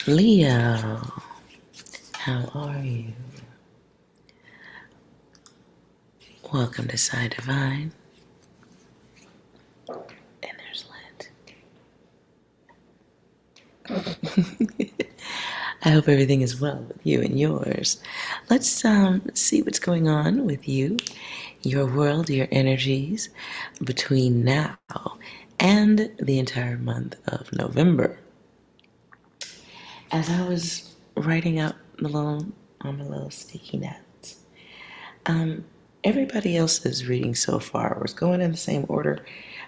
Leo, how are you? Welcome to Psi Divine. And there's Lent. I hope everything is well with you and yours. Let's see what's going on with you, your world, your energies between now and the entire month of November. As I was writing out on my little sticky notes, everybody else's reading so far was going in the same order.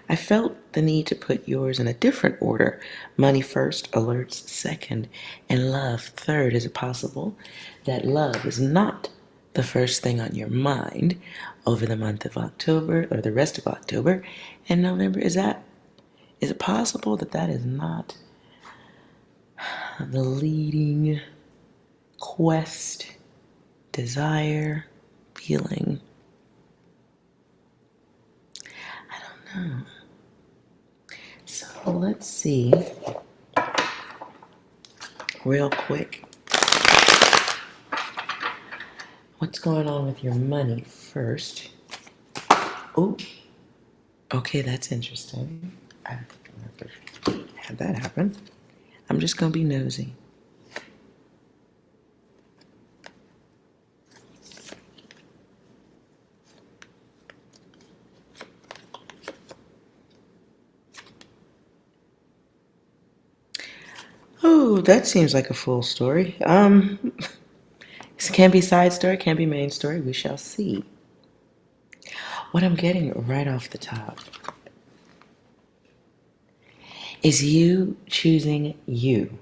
I felt the need to put yours in a different order. Money first, alerts second, and love third. Is it possible that love is not the first thing on your mind over the month of October or the rest of October and November? Is it possible that that is not the leading quest, desire, feeling? I don't know. So let's see real quick what's going on with your money first. Oh, okay, that's interesting. I've never had that happen. I'm just going to be nosy. Oh, that seems like a full story. It can be side story, can be main story. We shall see. What I'm getting right off the top is you choosing you,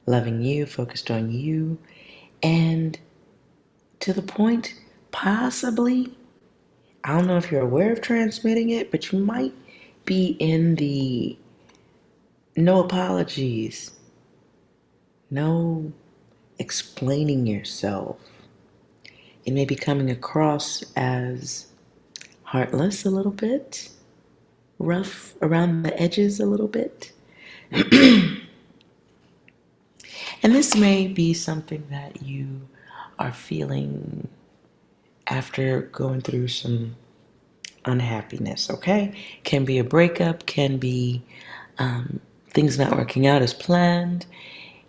loving you, focused on you, and to the point, possibly, I don't know if you're aware of transmitting it, but you might be in the no apologies, no explaining yourself. It may be coming across as heartless a little bit, rough around the edges a little bit. And this may be something that you are feeling after going through some unhappiness, okay? Can be a breakup, can be things not working out as planned,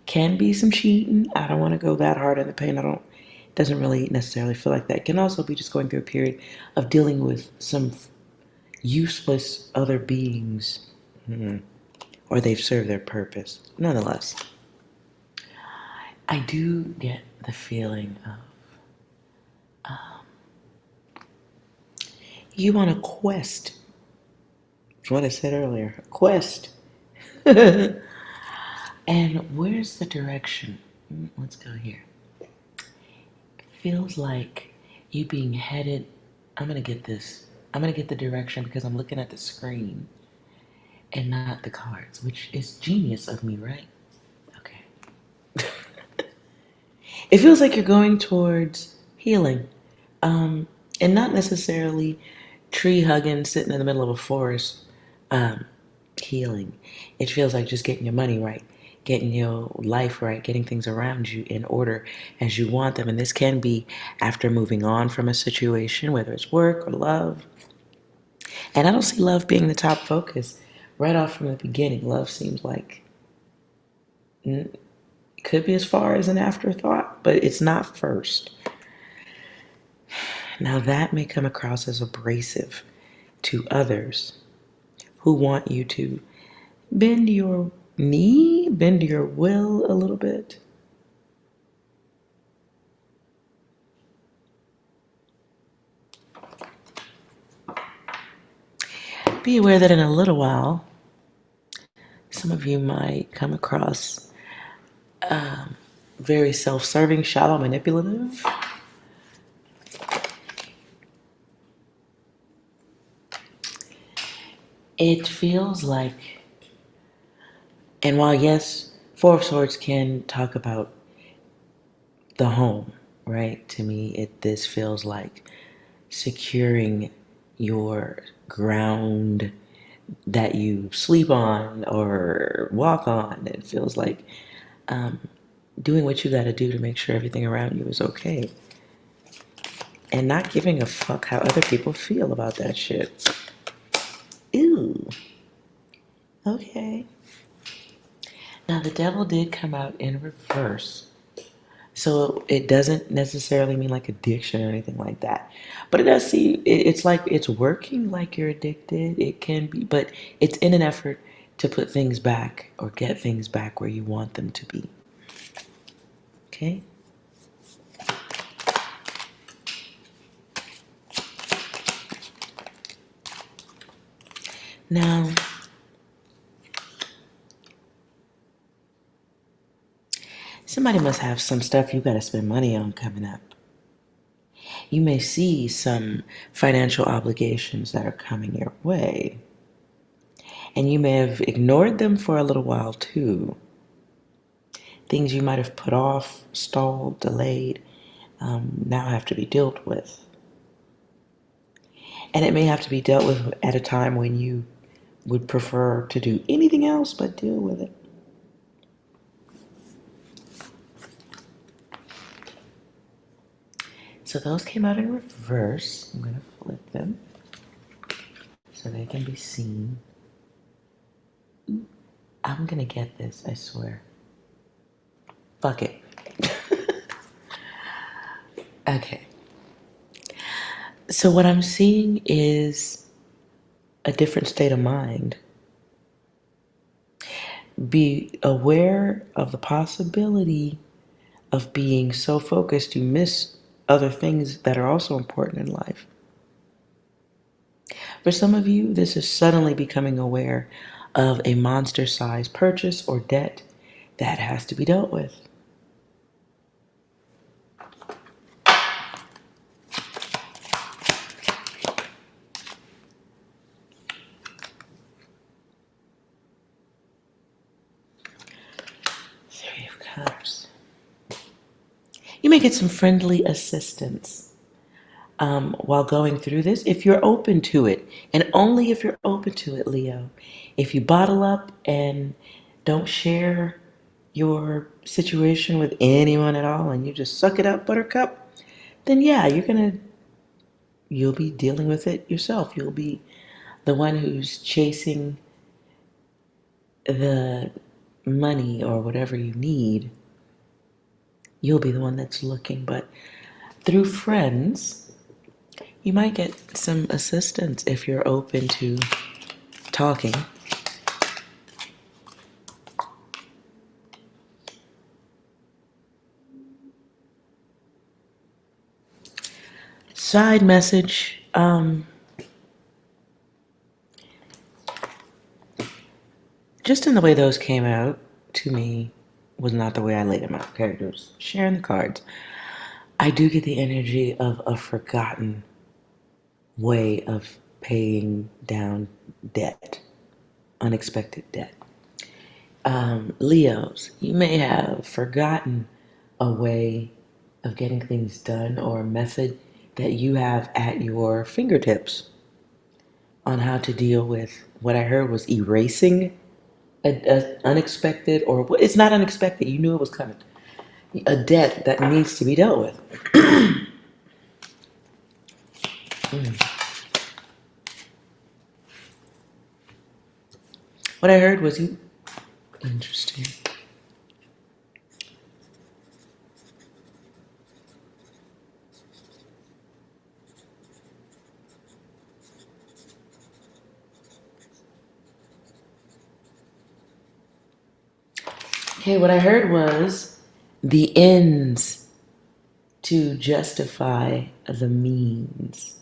can be some cheating. I don't want to go that hard in the pain. It doesn't really necessarily feel like that. It can also be just going through a period of dealing with some useless other beings, or they've served their purpose. Nonetheless, I do get the feeling of you on a quest. It's what I said earlier, a quest. And where's the direction? Let's go here. It feels like you being headed. I'm going to get this. I'm going to get the direction because I'm looking at the screen and not the cards, which is genius of me, right? Okay. It feels like you're going towards healing, and not necessarily tree hugging, sitting in the middle of a forest, healing. It feels like just getting your money right, getting your life right, getting things around you in order as you want them. And this can be after moving on from a situation, whether it's work or love. And I don't see love being the top focus right off from the beginning. Love seems like it could be as far as an afterthought, but it's not first. Now that may come across as abrasive to others who want you to bend your knee, bend your will a little bit. Be aware that in a little while, some of you might come across very self-serving, shallow, manipulative. It feels like, and while yes, Four of Swords can talk about the home, right? To me, this feels like securing your ground that you sleep on or walk on. It feels like doing what you got to do to make sure everything around you is okay, and not giving a fuck how other people feel about that shit. Ew. Okay. Now, the devil did come out in reverse. So it doesn't necessarily mean like addiction or anything like that. But it does see, it's like it's working like you're addicted. It can be, but it's in an effort to put things back or get things back where you want them to be. Okay? Now, somebody must have some stuff you got to spend money on coming up. You may see some financial obligations that are coming your way. And you may have ignored them for a little while too. Things you might have put off, stalled, delayed, now have to be dealt with. And it may have to be dealt with at a time when you would prefer to do anything else but deal with it. So those came out in reverse. I'm going to flip them so they can be seen. I'm going to get this, I swear. Fuck it. Okay. So what I'm seeing is a different state of mind. Be aware of the possibility of being so focused you miss other things that are also important in life. For some of you, this is suddenly becoming aware of a monster-sized purchase or debt that has to be dealt with. Three of Cups. You may get some friendly assistance while going through this, if you're open to it, and only if you're open to it, Leo. If you bottle up and don't share your situation with anyone at all, and you just suck it up, Buttercup, then yeah, you'll be dealing with it yourself. You'll be the one who's chasing the money or whatever you need. You'll be the one that's looking, but through friends, you might get some assistance if you're open to talking. Side message. Just in the way those came out, to me, was not the way I laid them out. Characters sharing the cards. I do get the energy of a forgotten way of paying down debt, unexpected debt. Leos, you may have forgotten a way of getting things done or a method that you have at your fingertips on how to deal with what I heard was erasing a unexpected, or it's not unexpected, you knew it was coming, a debt that needs to be dealt with. What I heard was you. Interesting. Okay, what I heard was the ends to justify the means.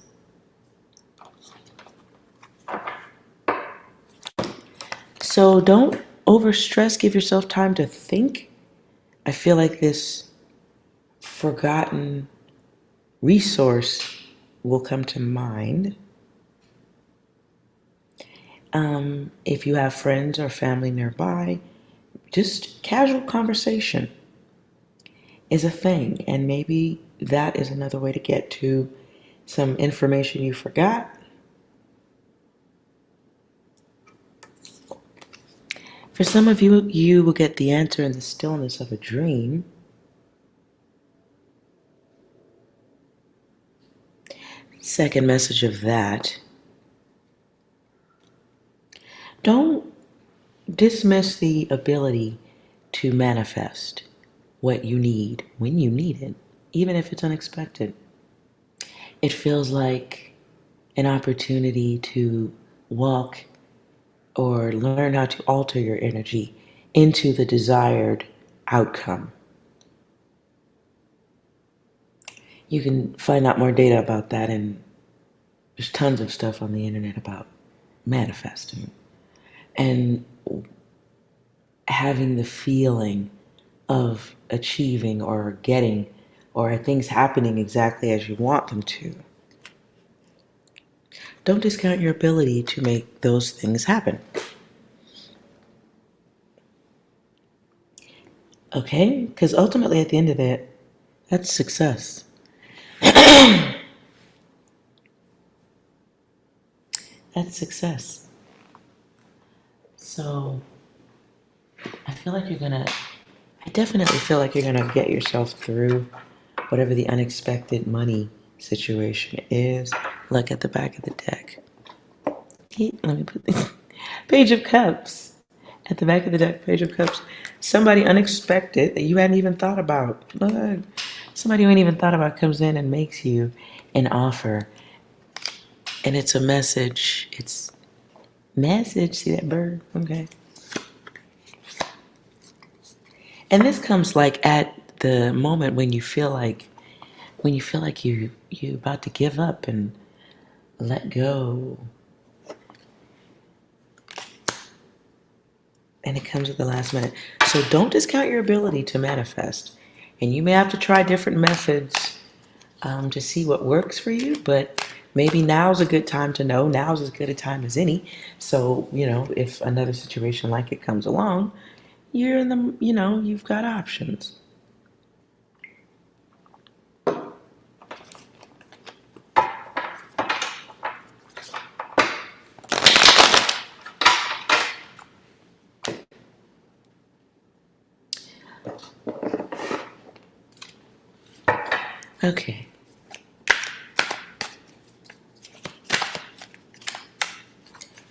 So don't overstress, give yourself time to think. I feel like this forgotten resource will come to mind. If you have friends or family nearby, just casual conversation is a thing, and maybe that is another way to get to some information you forgot. For some of you, you will get the answer in the stillness of a dream. Second message of that, don't dismiss the ability to manifest what you need when you need it, even if it's unexpected. It feels like an opportunity to walk or learn how to alter your energy into the desired outcome. You can find out more data about that, and there's tons of stuff on the internet about manifesting and having the feeling of achieving or getting or things happening exactly as you want them to. Don't discount your ability to make those things happen. Okay? Because ultimately at the end of it, that's success. That's success. So I definitely feel like you're gonna get yourself through whatever the unexpected money situation is. Look at the back of the deck. Let me put this Page of Cups. At the back of the deck, Page of Cups. Somebody unexpected that you hadn't even thought about. Look, somebody you ain't even thought about comes in and makes you an offer. And it's a message. It's message. See that bird? Okay. And this comes like at the moment when you feel like you about to give up and let go. And it comes at the last minute. So don't discount your ability to manifest. And you may have to try different methods to see what works for you, but maybe now's a good time to know. Now's as good a time as any. So, if another situation like it comes along, you're in the, you've got options. Okay.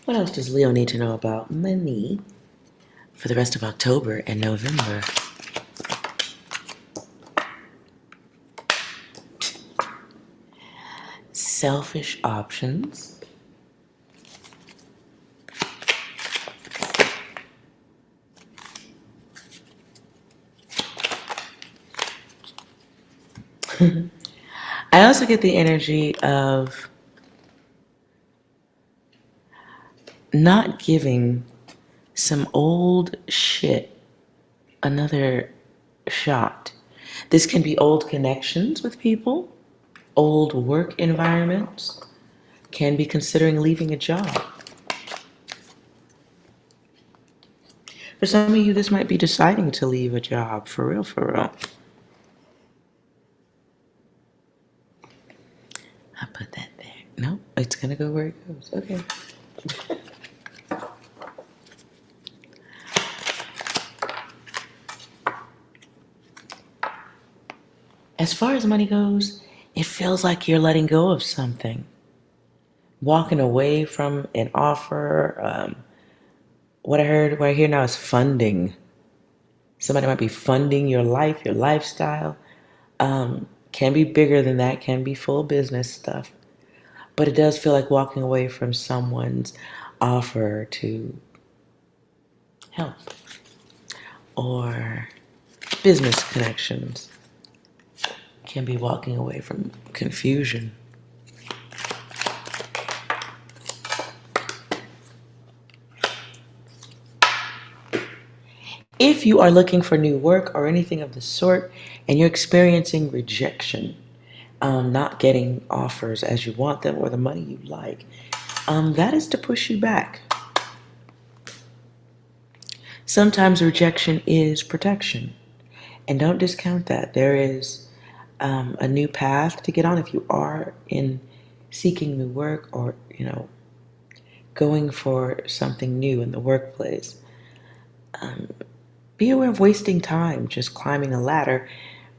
What else does Leo need to know about money for the rest of October and November? Selfish options. I also get the energy of not giving some old shit another shot. This can be old connections with people, old work environments, can be considering leaving a job. For some of you, this might be deciding to leave a job, for real, for real. I put that there. No, it's gonna go where it goes. Okay. As far as money goes, it feels like you're letting go of something. Walking away from an offer. What I hear now is funding. Somebody might be funding your life, your lifestyle. Can be bigger than that, can be full business stuff. But it does feel like walking away from someone's offer to help or business connections. Can be walking away from confusion. If you are looking for new work or anything of the sort and you're experiencing rejection, not getting offers as you want them or the money you like, that is to push you back. Sometimes rejection is protection, and don't discount that. There is a new path to get on if you are in seeking new work or, going for something new in the workplace. Be aware of wasting time just climbing a ladder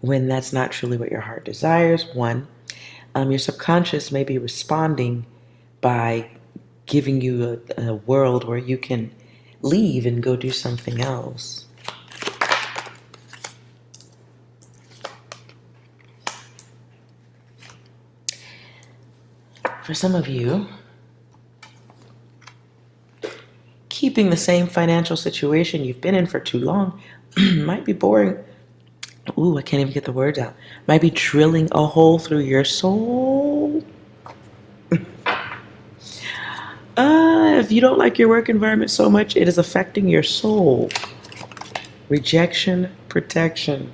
when that's not truly what your heart desires. One, your subconscious may be responding by giving you a world where you can leave and go do something else. For some of you, keeping the same financial situation you've been in for too long might be boring. Ooh, I can't even get the words out. Might be drilling a hole through your soul. If you don't like your work environment so much, it is affecting your soul. Rejection, protection.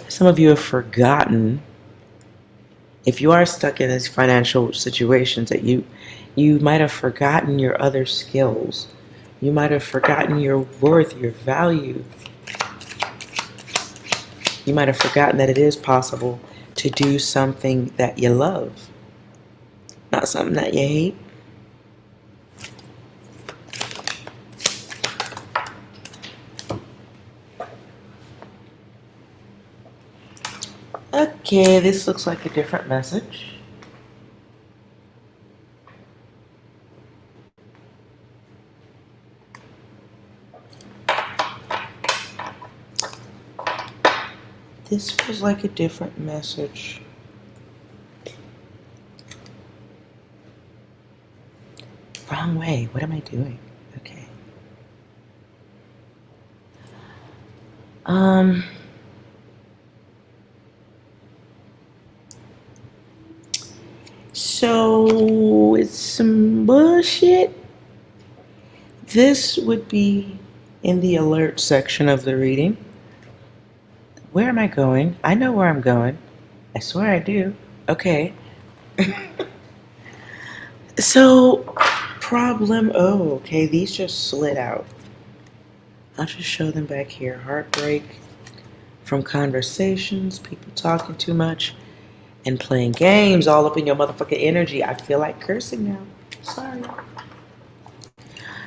Some of you have forgotten, if you are stuck in these financial situations, that you might have forgotten your other skills. You might have forgotten your worth, your value. You might have forgotten that it is possible to do something that you love, not something that you hate. Okay, this looks like a different message. This feels like a different message. Wrong way. What am I doing? Okay. So it's some bullshit. This would be in the alert section of the reading. Where am I going? I know where I'm going. I swear I do. Okay. So, problem. Oh, okay. These just slid out. I'll just show them back here. Heartbreak from conversations, people talking too much, and playing games all up in your motherfucking energy. I feel like cursing now. Sorry.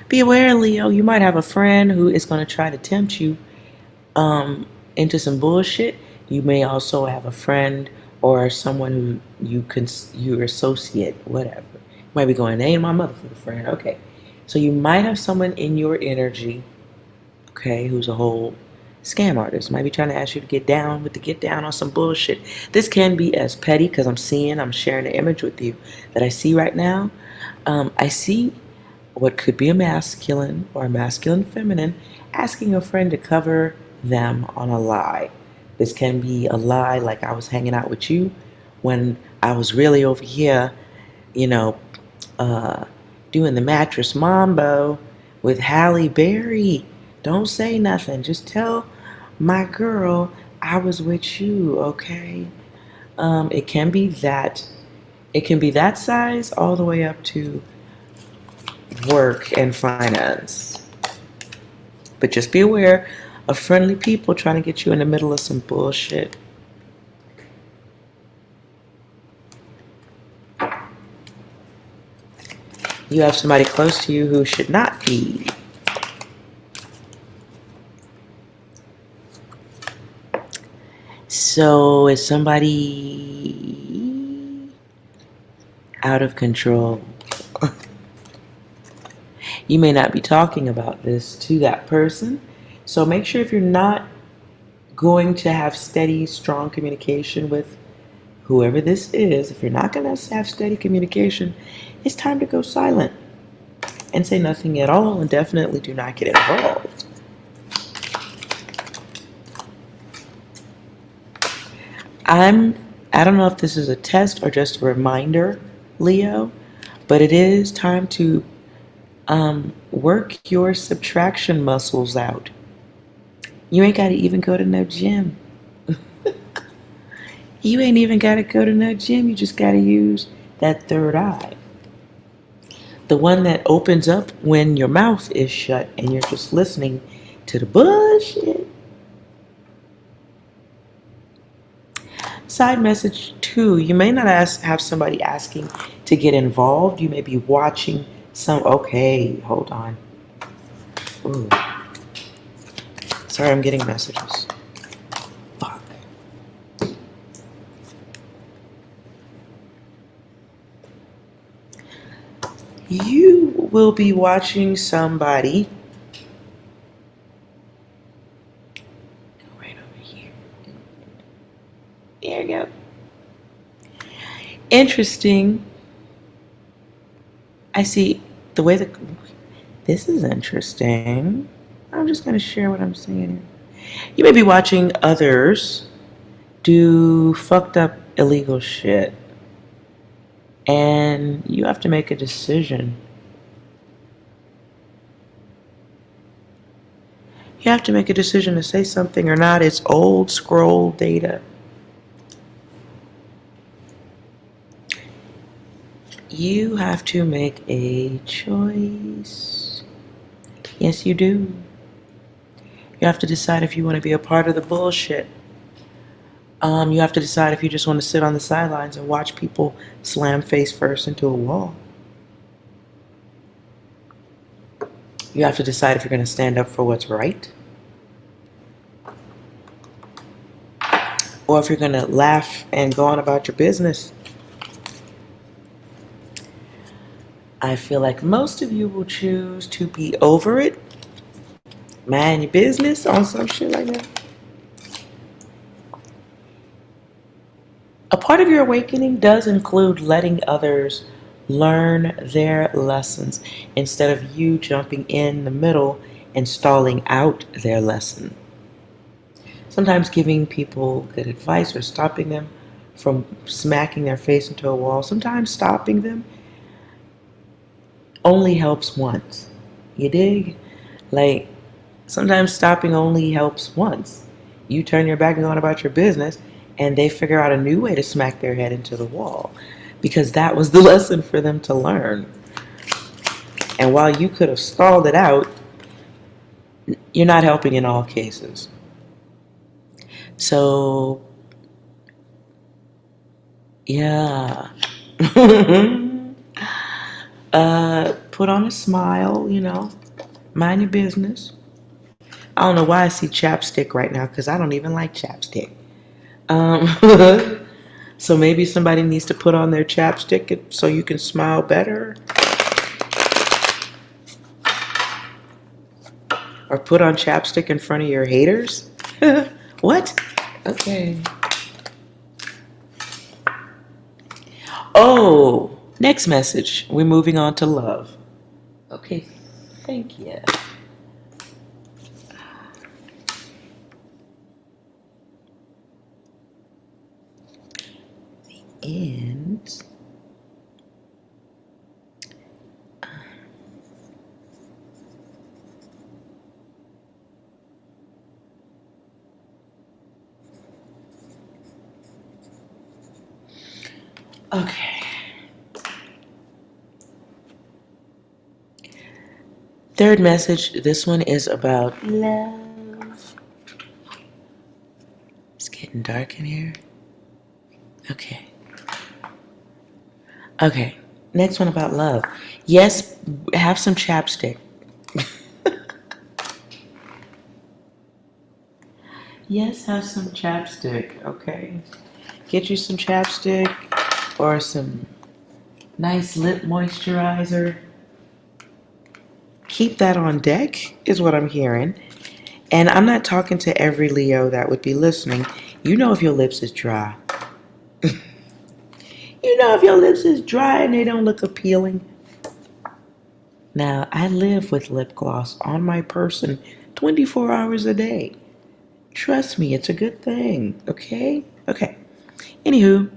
Be aware, Leo. You might have a friend who is going to try to tempt you into some bullshit. You may also have a friend or someone who you associate, whatever. You might be going, they ain't my motherfucking friend. Okay. So you might have someone in your energy, okay, who's a whole scam artist. Might be trying to ask you to get down on some bullshit. This can be as petty, because I'm sharing an image with you that I see right now. I see what could be a masculine or a masculine feminine asking a friend to cover them on a lie. This can be a lie like I was hanging out with you when I was really over here, doing the mattress mambo with Halle Berry. Don't say nothing. Just tell my girl I was with you, okay? It can be that. It can be that size all the way up to work and finance. But just be aware of friendly people trying to get you in the middle of some bullshit. You have somebody close to you who should not be. So is somebody out of control? You may not be talking about this to that person. So make sure if you're not going to have steady, strong communication with whoever this is, if you're not going to have steady communication, it's time to go silent and say nothing at all, and definitely do not get involved. I don't know if this is a test or just a reminder, Leo, but it is time to work your subtraction muscles out. You ain't got to even go to no gym. You ain't even got to go to no gym. You just got to use that third eye. The one that opens up when your mouth is shut and you're just listening to the bullshit. Side message 2. You may not have somebody asking to get involved. You may be watching some. Okay, hold on. Ooh. Sorry, I'm getting messages. Fuck. You will be watching somebody. Go right over here. There you go. Interesting. I see the way that. This is interesting. I'm just going to share what I'm seeing here. You may be watching others do fucked up illegal shit. And you have to make a decision. You have to make a decision to say something or not. It's old scroll data. You have to make a choice. Yes, you do. You have to decide if you want to be a part of the bullshit. You have to decide if you just want to sit on the sidelines and watch people slam face first into a wall. You have to decide if you're going to stand up for what's right, or if you're going to laugh and go on about your business. I feel like most of you will choose to be over it, mind your business on some shit like that. A part of your awakening does include letting others learn their lessons instead of you jumping in the middle and stalling out their lesson. Sometimes giving people good advice or stopping them from smacking their face into a wall, sometimes stopping them only helps once. You dig? Like, sometimes stopping only helps once. You turn your back and go on about your business, and they figure out a new way to smack their head into the wall, because that was the lesson for them to learn. And while you could have stalled it out, you're not helping in all cases. So, yeah. Put on a smile, mind your business. I don't know why I see chapstick right now, because I don't even like chapstick. So maybe somebody needs to put on their chapstick so you can smile better. Or put on chapstick in front of your haters. What? Okay. Oh, next message. We're moving on to love. Okay, thank you. And okay. Third message. This one is about love. It's getting dark in here. Okay. Okay. Next one about love. Yes, have some chapstick. Yes, have some chapstick, okay? Get you some chapstick or some nice lip moisturizer. Keep that on deck, is what I'm hearing. And I'm not talking to every Leo that would be listening. You know if your lips is dry. You know if your lips is dry and they don't look appealing. Now, I live with lip gloss on my person 24 hours a day. Trust me, it's a good thing, okay? Okay. Anywho,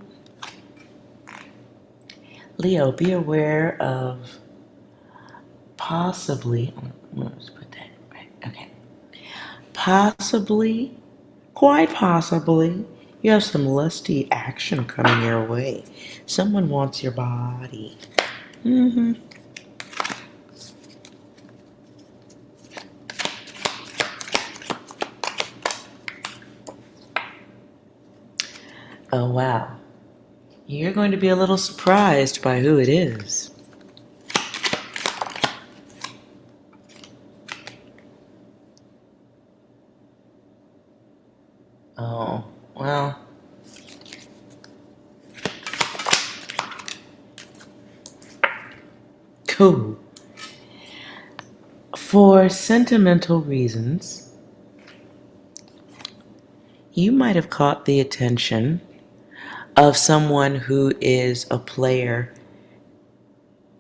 Leo, be aware of possibly, let's put that right, okay. Possibly, quite possibly, you have some lusty action coming your way. Someone wants your body. Oh, wow. You're going to be a little surprised by who it is. Oh, well. Cool. For sentimental reasons, you might have caught the attention of someone who is a player.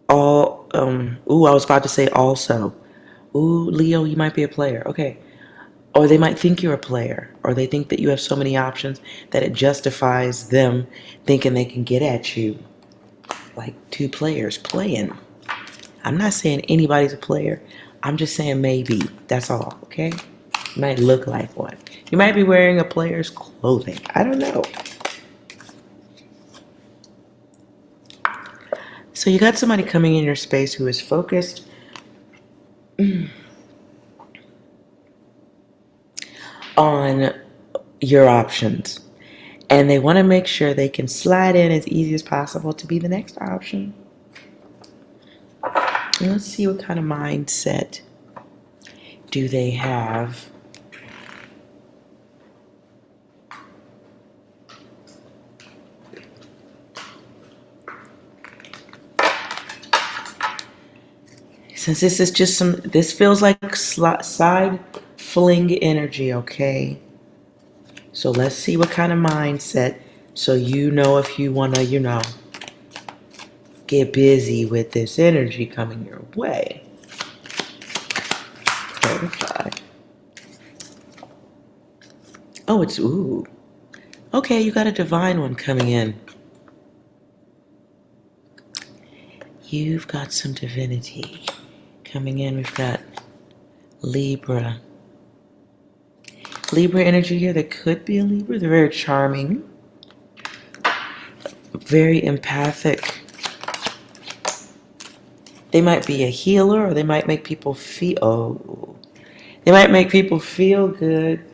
I was about to say also. Ooh, Leo, you might be a player. Okay. Or they might think you're a player, or they think that you have so many options that it justifies them thinking they can get at you. Like two players playing. I'm not saying anybody's a player. I'm just saying maybe. That's all, okay? You might look like one. You might be wearing a player's clothing. I don't know. So you got somebody coming in your space who is focused on your options. And they want to make sure they can slide in as easy as possible to be the next option. And let's see what kind of mindset do they have. Since this is just this feels like side fling energy, okay? So let's see what kind of mindset, so you know if you want to, get busy with this energy coming your way. Clarify. Oh, it's, ooh. Okay, you got a divine one coming in. You've got some divinity coming in. We've got Libra. Libra energy here. There could be a Libra. They're very charming. Very empathic. They might be a healer, or they might make people feel, they might make people feel good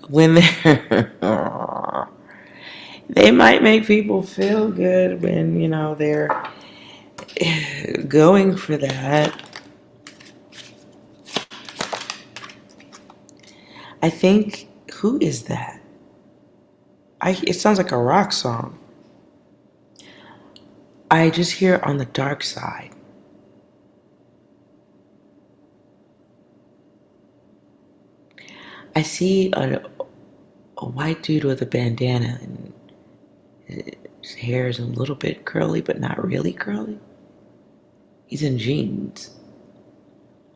when they're, they might make people feel good when, they're going for that. I think, who is that? It sounds like a rock song. I just hear on the dark side. I see a white dude with a bandana, and his hair is a little bit curly, but not really curly. He's in jeans.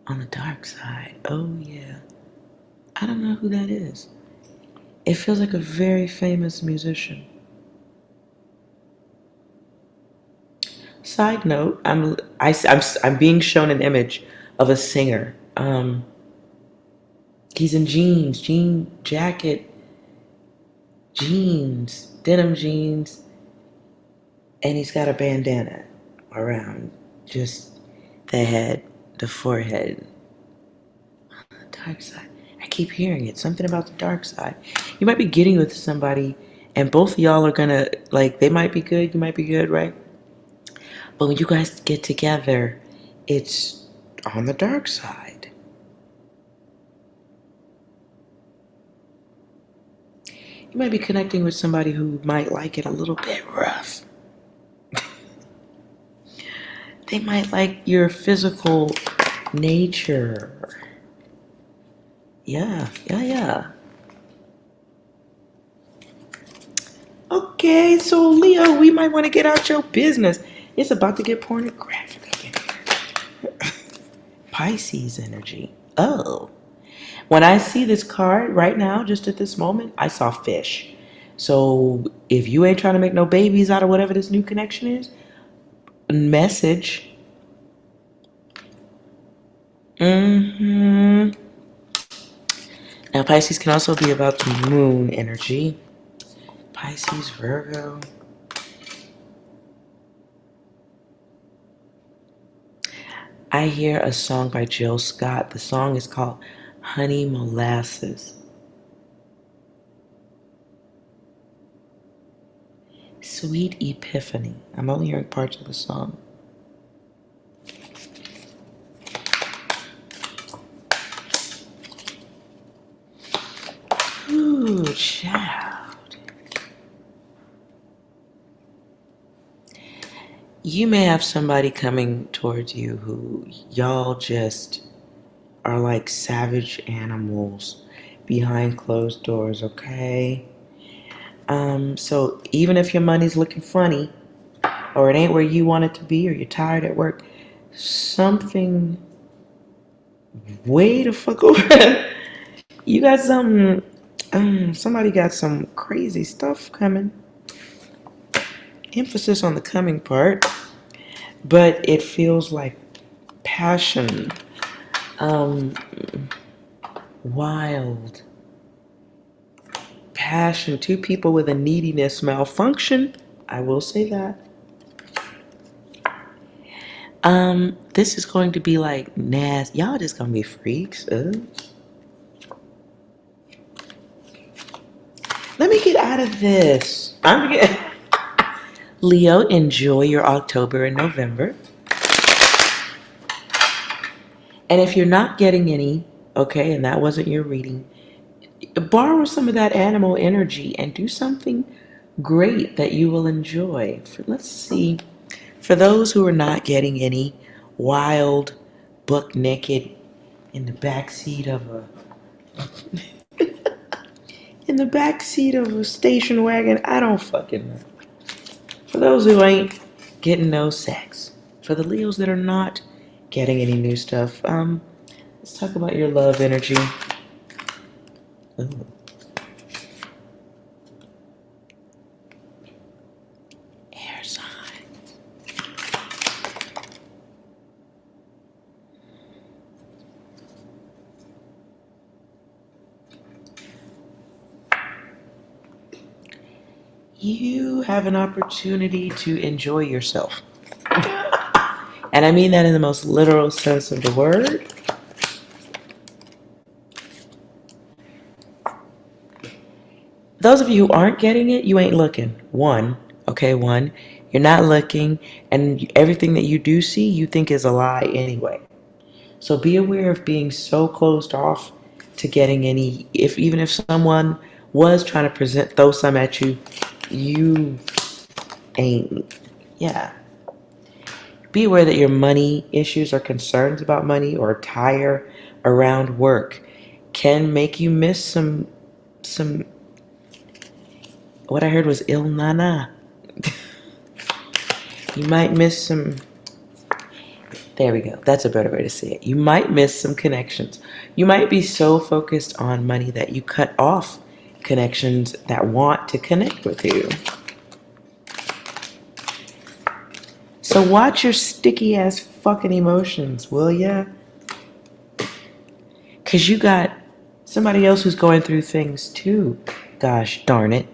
On the dark side. Oh, yeah. I don't know who that is. It feels like a very famous musician. Side note, I'm being shown an image of a singer. He's in jeans, jean jacket, jeans, denim jeans, and he's got a bandana around just the head, the forehead. Dark side. I keep hearing it. Something about the dark side. You might be getting with somebody, and both of y'all are gonna, they might be good, you might be good, right? But when you guys get together, it's on the dark side. You might be connecting with somebody who might like it a little bit rough. They might like your physical nature. Yeah. Okay, so Leo, we might want to get out your business. It's about to get pornographic up in here. Pisces energy. Oh. When I see this card right now, just at this moment, I saw fish. So if you ain't trying to make no babies out of whatever this new connection is, message. Now Pisces can also be about the moon energy. Pisces, Virgo. I hear a song by Jill Scott. The song is called Honey Molasses. Sweet Epiphany. I'm only hearing parts of the song. Ooh. child. You may have somebody coming towards you who y'all just are like savage animals behind closed doors, okay? So even if your money's looking funny, or it ain't where you want it to be, or you're tired at work, something way the fuck over. You got something, somebody got some crazy stuff coming. Emphasis on the coming part, but it feels like passion, wild passion. Two people with a neediness malfunction. I will say that. This is going to be like nasty. Y'all just gonna be freaks. Let me get out of this. Leo, enjoy your October and November. And if you're not getting any, okay, and that wasn't your reading, borrow some of that animal energy and do something great that you will enjoy. Let's see. For those who are not getting any, wild, buck naked in the backseat of a station wagon, I don't fucking know. For those who ain't getting no sex, for the Leos that are not getting any new stuff, let's talk about your love energy. Ooh. Air sign. You have an opportunity to enjoy yourself. And I mean that in the most literal sense of the word. Those of you who aren't getting it, you ain't looking. One, you're not looking, and everything that you do see, you think is a lie anyway. So be aware of being so closed off to getting any, even if someone was trying to throw some at you, you ain't, yeah. Be aware that your money issues or concerns about money or tire around work can make you miss some what I heard was il nana. You might miss some, there we go. That's a better way to say it. You might miss some connections. You might be so focused on money that you cut off connections that want to connect with you. So watch your sticky ass fucking emotions, will ya? Because you got somebody else who's going through things too. Gosh darn it.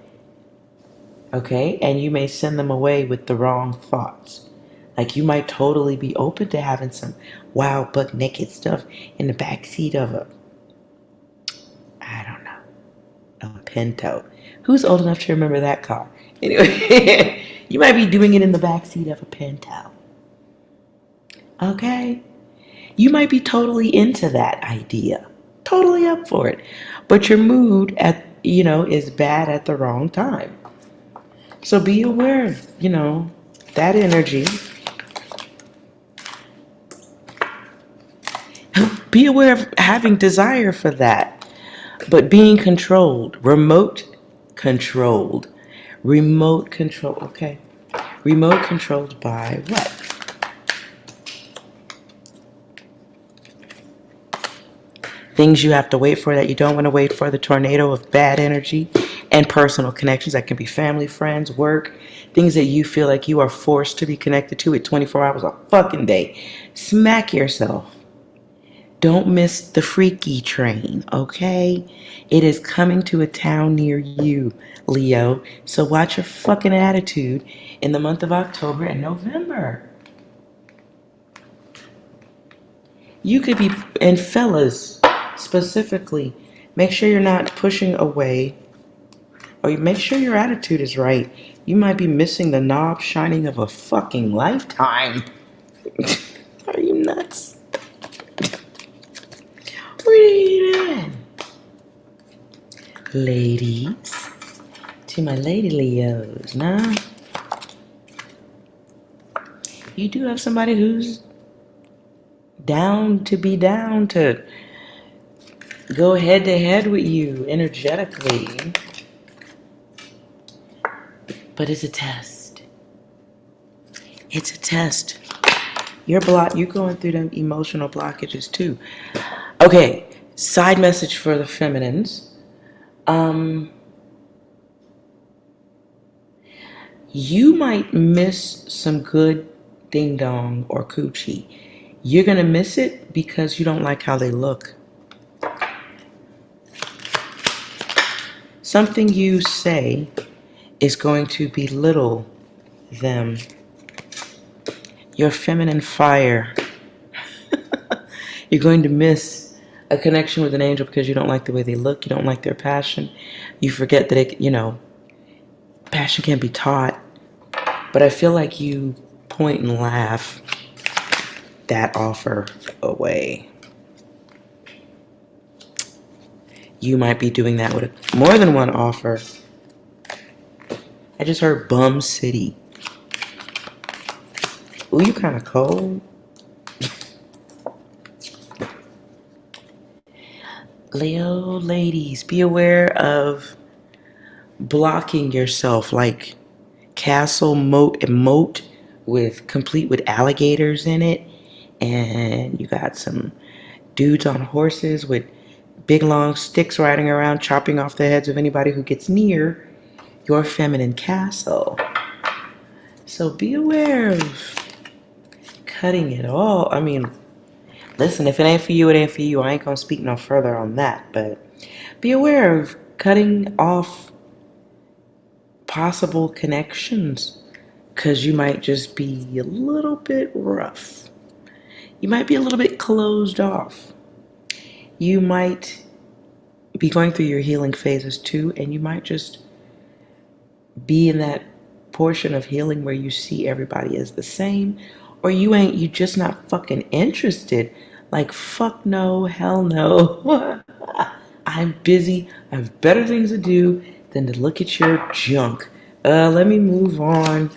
Okay? And you may send them away with the wrong thoughts. Like you might totally be open to having some wild buck naked stuff in the backseat of I don't know, a Pinto. Who's old enough to remember that car? Anyway, you might be doing it in the backseat of a Pinto. Okay? You might be totally into that idea. Totally up for it. But your mood is bad at the wrong time. So be aware of, that energy. Be aware of having desire for that, but being controlled, remote controlled, okay? Remote controlled by what? Things you have to wait for that you don't want to wait for, the tornado of bad energy and personal connections that can be family, friends, work, things that you feel like you are forced to be connected to at 24 hours a fucking day. Smack yourself. Don't miss the freaky train, okay? It is coming to a town near you, Leo. So watch your fucking attitude in the month of October and November. You could be, and fellas, specifically, make sure you're not pushing away, or make sure your attitude is right. You might be missing the knob shining of a fucking lifetime. Are you nuts? What are you doing? ladies. To my lady Leos. Now, you do have somebody who's down to go head to head with you energetically. But it's a test. It's a test. You're going through them emotional blockages too. Okay, side message for the feminines. You might miss some good ding dong or coochie. You're gonna miss it because you don't like how they look. Something you say is going to belittle them. Your feminine fire. You're going to miss a connection with an angel because you don't like the way they look. You don't like their passion. You forget that passion can be taught. But I feel like you point and laugh that offer away. You might be doing that with more than one offer. I just heard Bum City. Ooh, you kind of cold. Leo ladies, be aware of blocking yourself like castle moat complete with alligators in it, and you got some dudes on horses with big long sticks riding around chopping off the heads of anybody who gets near your feminine castle. So be aware of cutting it all. I mean, listen, if it ain't for you, it ain't for you. I ain't gonna speak no further on that, but be aware of cutting off possible connections, because you might just be a little bit rough. You might be a little bit closed off. You might be going through your healing phases too, and you might just be in that portion of healing where you see everybody as the same, or you just not fucking interested. Like, fuck no, hell no. I'm busy. I have better things to do than to look at your junk. Let me move on.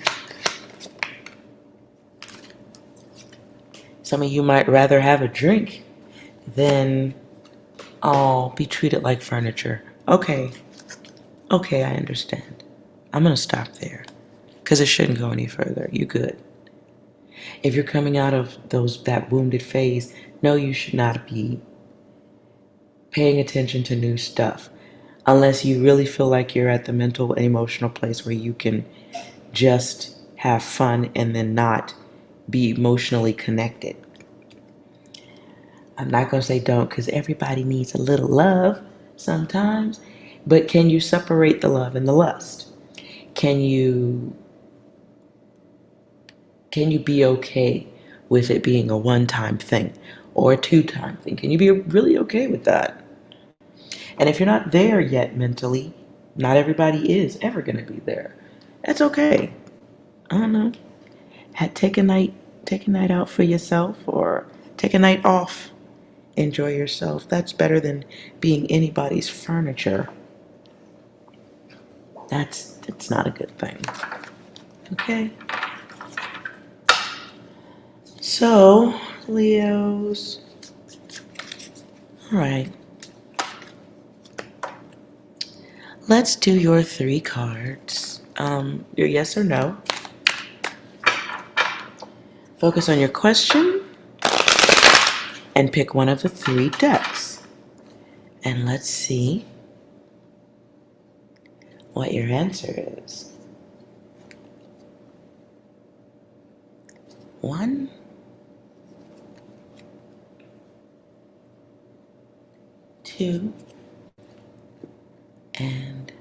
Some of you might rather have a drink than be treated like furniture. Okay, I understand. I'm gonna stop there because it shouldn't go any further. You good. If you're coming out of that wounded phase, no, you should not be paying attention to new stuff unless you really feel like you're at the mental and emotional place where you can just have fun and then not be emotionally connected. I'm not going to say don't, because everybody needs a little love sometimes, but can you separate the love and the lust? Can you be okay with it being a one-time thing or a two-time thing? Can you be really okay with that? And if you're not there yet mentally, not everybody is ever going to be there. That's okay. I don't know. Take a night out for yourself, or take a night off. Enjoy yourself. That's better than being anybody's furniture. That's not a good thing. Okay? So, Leos. All right. Let's do your 3 cards. Your yes or no. Focus on your question and pick one of the 3 decks. And let's see what your answer is. 1, 2, and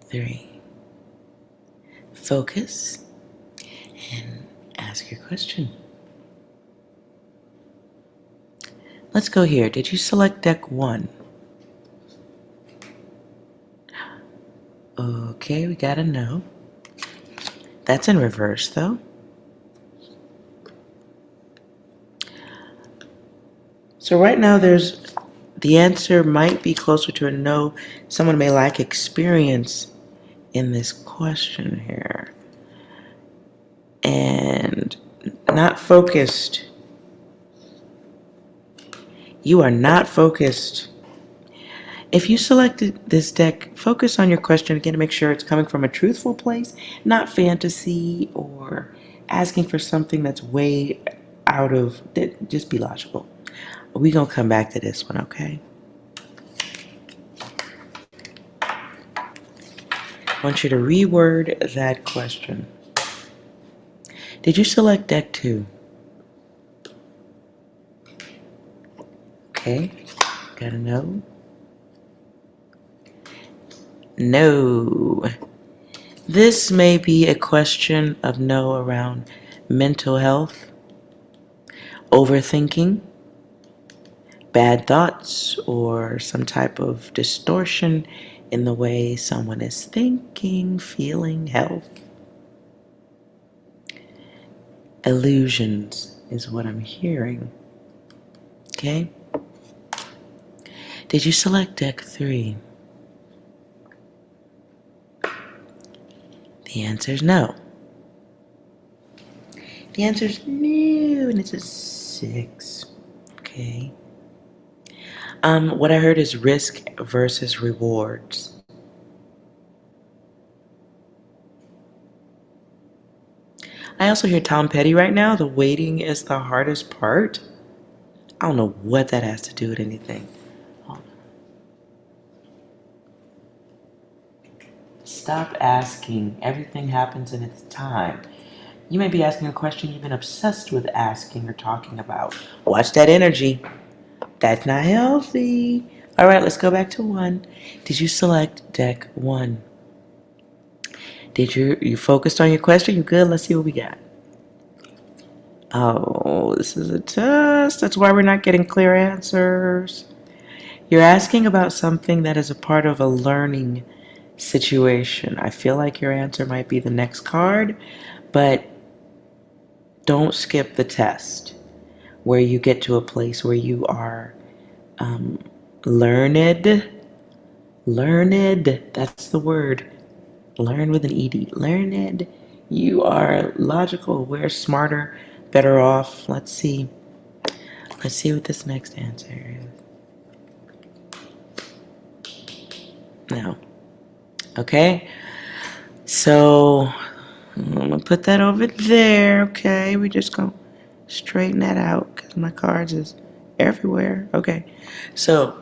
3. Focus and ask your question. Let's go here. Did you select deck 1? Okay, we got a no. That's in reverse, though. So right now there's the answer might be closer to a no. Someone may lack experience in this question here. And not focused. You are not focused. If you selected this deck, focus on your question again to make sure it's coming from a truthful place, not fantasy or asking for something that's way out of, just be logical. We're going to come back to this one, okay? I want you to reword that question. Did you select deck 2? Okay, gotta know. No. This may be a question of no around mental health, overthinking, bad thoughts, or some type of distortion in the way someone is thinking, feeling, health. Illusions is what I'm hearing. Okay? Did you select deck 3? The answer is no. The answer is no, and it's a 6. Okay. What I heard is risk versus rewards. I also hear Tom Petty right now. The waiting is the hardest part. I don't know what that has to do with anything. Stop asking. Everything happens in its time. You may be asking a question you've been obsessed with asking or talking about. Watch that energy. That's not healthy. All right, let's go back to 1. Did you select deck 1? Did you focused on your question? You good? Let's see what we got. Oh, this is a test. That's why we're not getting clear answers. You're asking about something that is a part of a learning situation. I feel like your answer might be the next card, but don't skip the test where you get to a place where you are learned. That's the word. Learn with an ED. Learned. You are logical, aware, smarter, better off. Let's see. Let's see what this next answer is. No. Okay. So I'm gonna put that over there. Okay. We just gonna straighten that out because my cards is everywhere. Okay. So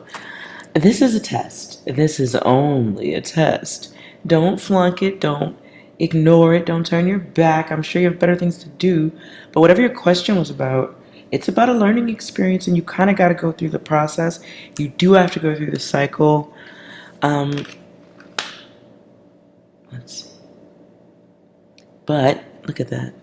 this is a test. This is only a test. Don't flunk it. Don't ignore it. Don't turn your back. I'm sure you have better things to do. But whatever your question was about, it's about a learning experience, and you kind of got to go through the process. You do have to go through the cycle. Let's see. But look at that.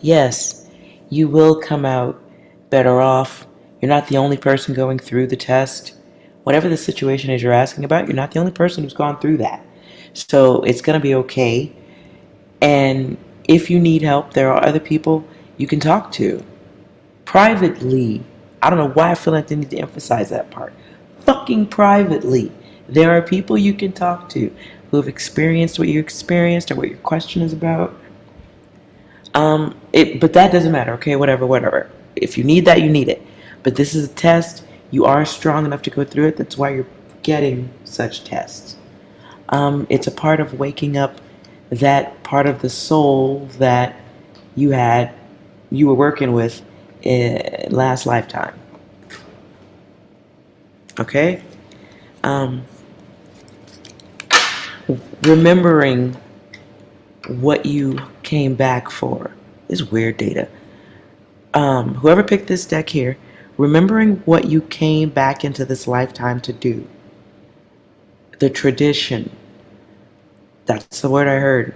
Yes, you will come out better off. You're not the only person going through the test. Whatever the situation is you're asking about, you're not the only person who's gone through that. So it's going to be okay. And if you need help, there are other people you can talk to privately. I don't know why I feel like they need to emphasize that part. Fucking privately. There are people you can talk to who have experienced what you experienced or what your question is about. But that doesn't matter, okay? Whatever. If you need that, you need it. But this is a test. You are strong enough to go through it. That's why you're getting such tests. It's a part of waking up that part of the soul that you were working with last lifetime. Okay? Remembering what you came back for is weird data. Whoever picked this deck here, remembering what you came back into this lifetime to do. The tradition. That's the word I heard.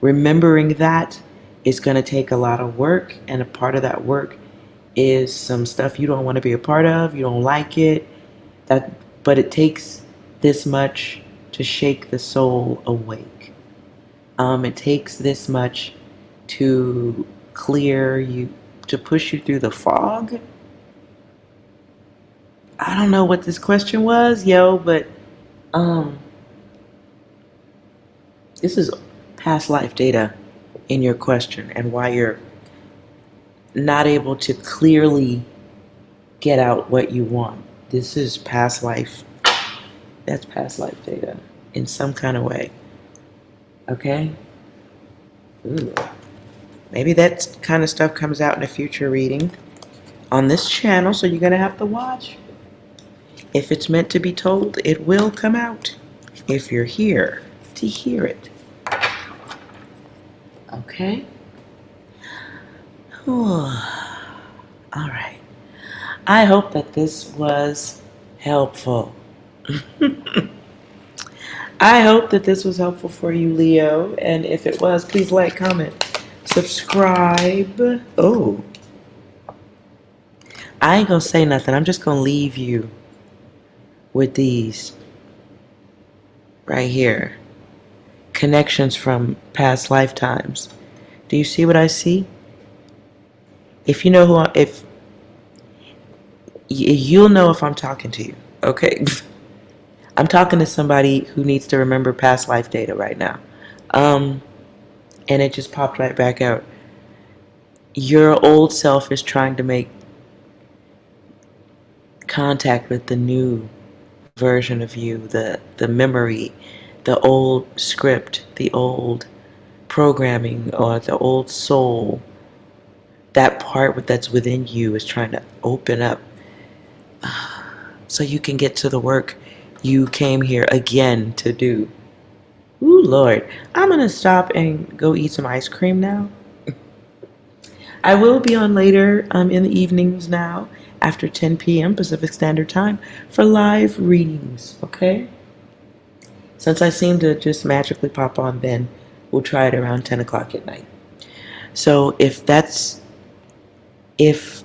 Remembering that is going to take a lot of work, and a part of that work is some stuff you don't want to be a part of, you don't like it, but it takes this much to shake the soul awake. It takes this much to clear you, to push you through the fog. I don't know what this question was, yo, but this is past life data in your question and why you're not able to clearly get out what you want. This is past life. That's past life data in some kind of way. Okay? Ooh. Maybe that kind of stuff comes out in a future reading on this channel, so you're going to have to watch. If it's meant to be told, it will come out if you're here to hear it. Okay? All right. I hope that this was helpful. I hope that this was helpful for you, Leo. And if it was, please like, comment, subscribe. Oh. I ain't gonna say nothing. I'm just gonna leave you with these right here. Connections from past lifetimes. Do you see what I see? If you know who if you'll know if I'm talking to you, okay? I'm talking to somebody who needs to remember past life data right now. And it just popped right back out. Your old self is trying to make contact with the new version of you, the memory, the old script, the old programming, or the old soul. That part that's within you is trying to open up so you can get to the work you came here again to do. Ooh, Lord. I'm going to stop and go eat some ice cream now. I will be on later in the evenings now after 10 p.m. Pacific Standard Time for live readings, okay? Since I seem to just magically pop on then, we'll try it around 10 o'clock at night. So if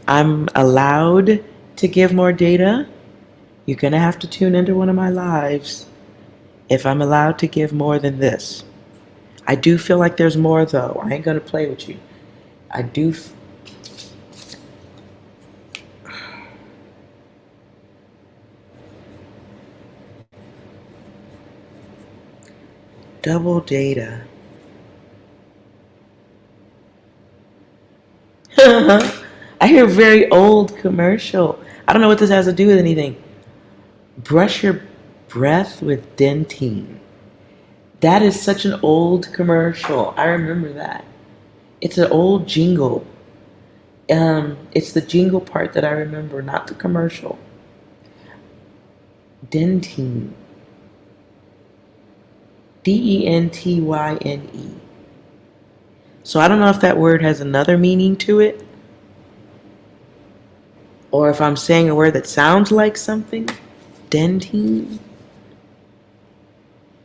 I'm allowed to give more data, you're going to have to tune into one of my lives if I'm allowed to give more than this. I do feel like there's more, though. I ain't going to play with you. I do. Double data. I hear a very old commercial. I don't know what this has to do with anything. Brush your breath with dentine. That is such an old commercial. I remember that. It's an old jingle. It's the jingle part that I remember, not the commercial. Dentine. Dentyne. So I don't know if that word has another meaning to it, or if I'm saying a word that sounds like something. Dentine.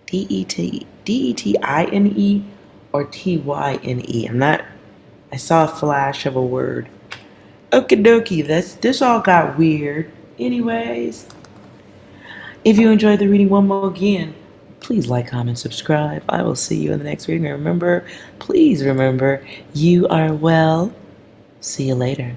Detine or tyne. I'm not. I saw a flash of a word. Okie dokie. This all got weird. Anyways, if you enjoyed the reading one more again, please like, comment, subscribe. I will see you in the next reading. And remember, please remember, you are well. See you later.